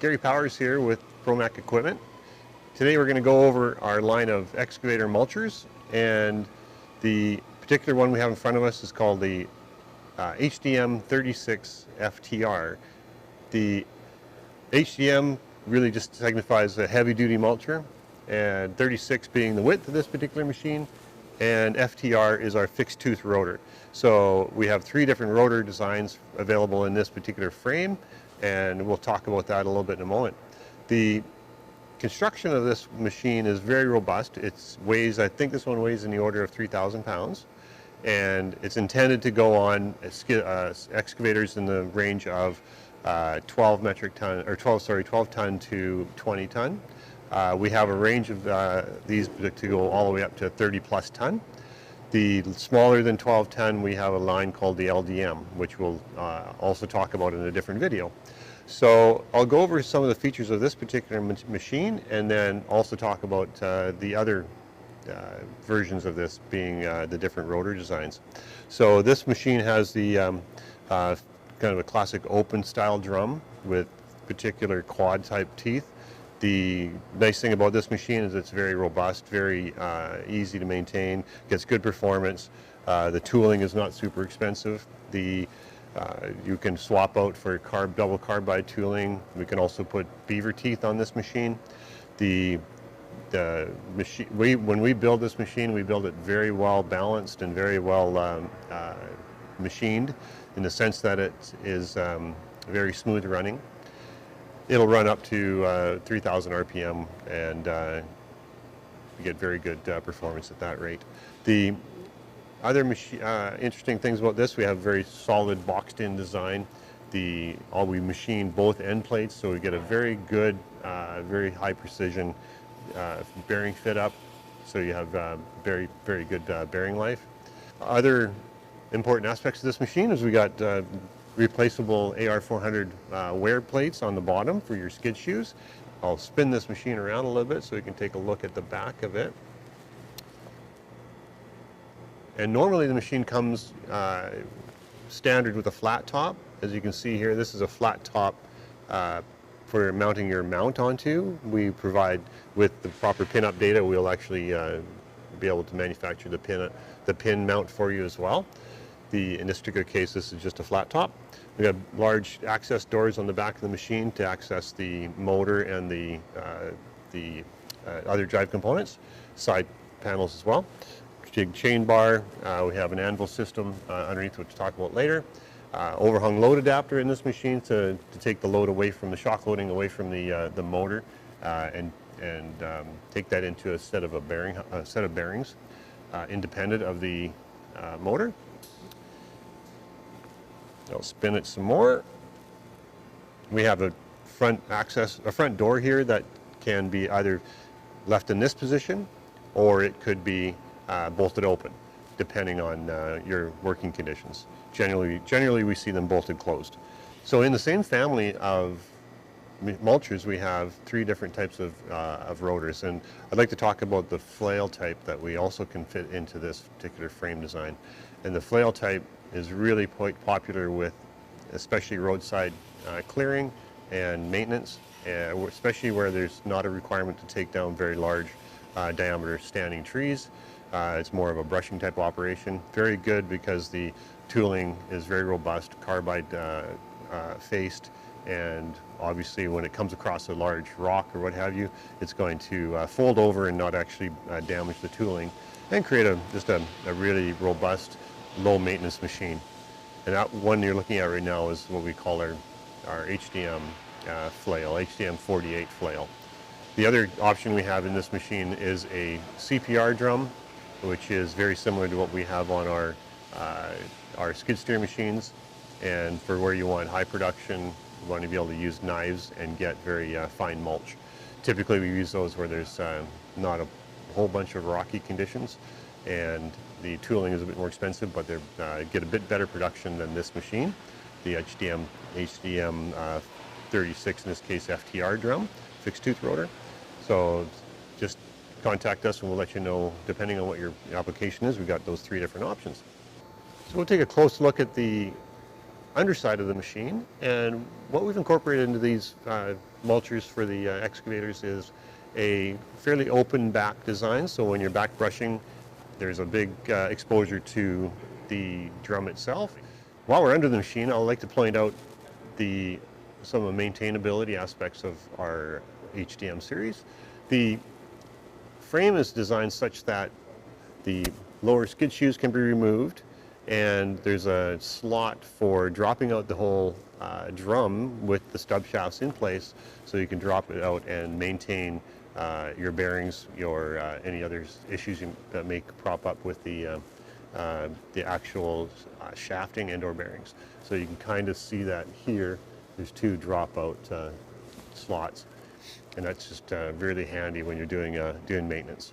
Gary Powers here with Promac Equipment. Today we're going to go over our line of excavator mulchers, and the particular one we have in front of us is called the Hdm36 Ftr. The HDM really just signifies a heavy-duty mulcher, and 36 being the width of this particular machine, and Ftr is our fixed tooth rotor. So we have three different rotor designs available in this particular frame, and we'll talk about that a little bit in a moment. The construction of this machine is very robust. It weighs, I think this one weighs in the order of 3,000 pounds, and it's intended to go on excavators in the range of 12 ton to 20 ton. We have a range of these to go all the way up to 30 plus ton. The smaller than 12 ton, we have a line called the LDM, which we'll also talk about in a different video. So I'll go over some of the features of this particular machine, and then also talk about the other versions of this, being the different rotor designs. So this machine has the kind of a classic open style drum with particular quad type teeth. The nice thing about this machine is it's very robust, very easy to maintain, gets good performance. The tooling is not super expensive. You can swap out for double carbide tooling. We can also put beaver teeth on this machine. When we build this machine, we build it very well balanced and very well machined, in the sense that it is very smooth running. It'll run up to 3,000 RPM, and you get very good performance at that rate. The other interesting things about this, we have very solid boxed-in design. We machine both end plates, so we get a very good, very high precision bearing fit up. So you have very, very good bearing life. Other important aspects of this machine is we got replaceable AR400 wear plates on the bottom for your skid shoes. I'll spin this machine around a little bit so you can take a look at the back of it. And normally the machine comes standard with a flat top. As you can see here, this is a flat top for mounting your mount onto. We provide, with the proper pin-up data, we'll actually be able to manufacture the pin mount for you as well. In this particular case, this is just a flat top. We have large access doors on the back of the machine to access the motor and the other drive components, side panels as well. Big chain bar. We have an anvil system underneath, which we'll talk about later. Overhung load adapter in this machine to take the load away from the shock loading, away from the motor, and take that into a set of bearings independent of the motor. I'll spin it some more. We have a front door here that can be either left in this position, or it could be bolted open, depending on your working conditions. Generally we see them bolted closed. So in the same family of mulchers, we have three different types of rotors, and I'd like to talk about the Flail Type that we also can fit into this particular frame design. And the Flail Type is really quite popular with especially roadside clearing and maintenance, especially where there's not a requirement to take down very large diameter standing trees. It's more of a brushing type operation. Very good because the tooling is very robust, carbide faced, and obviously when it comes across a large rock or what have you, it's going to fold over and not actually damage the tooling, and create just a really robust, low maintenance machine. And that one you're looking at right now is what we call our HDM flail, HDM48 flail. The other option we have in this machine is a Cpr drum, which is very similar to what we have on our skid steer machines. And for where you want high production, you want to be able to use knives and get very fine mulch. Typically we use those where there's not a whole bunch of rocky conditions, and the tooling is a bit more expensive, but they get a bit better production than this machine, the HDM36, in this case Ftr drum, fixed tooth rotor. So just contact us and we'll let you know, depending on what your application is. We've got those three different options. So we'll take a close look at the underside of the machine, and what we've incorporated into these mulchers for the excavators is a fairly open back design, so when you're back brushing, there's a big exposure to the drum itself. While we're under the machine, I'd like to point out some of the maintainability aspects of our HDM series. The frame is designed such that the lower skid shoes can be removed, and there's a slot for dropping out the whole drum with the stub shafts in place, so you can drop it out and maintain your bearings, your any other issues that may crop up with the actual shafting and/or bearings. So you can kind of see that here. There's two dropout slots, and that's just really handy when you're doing maintenance.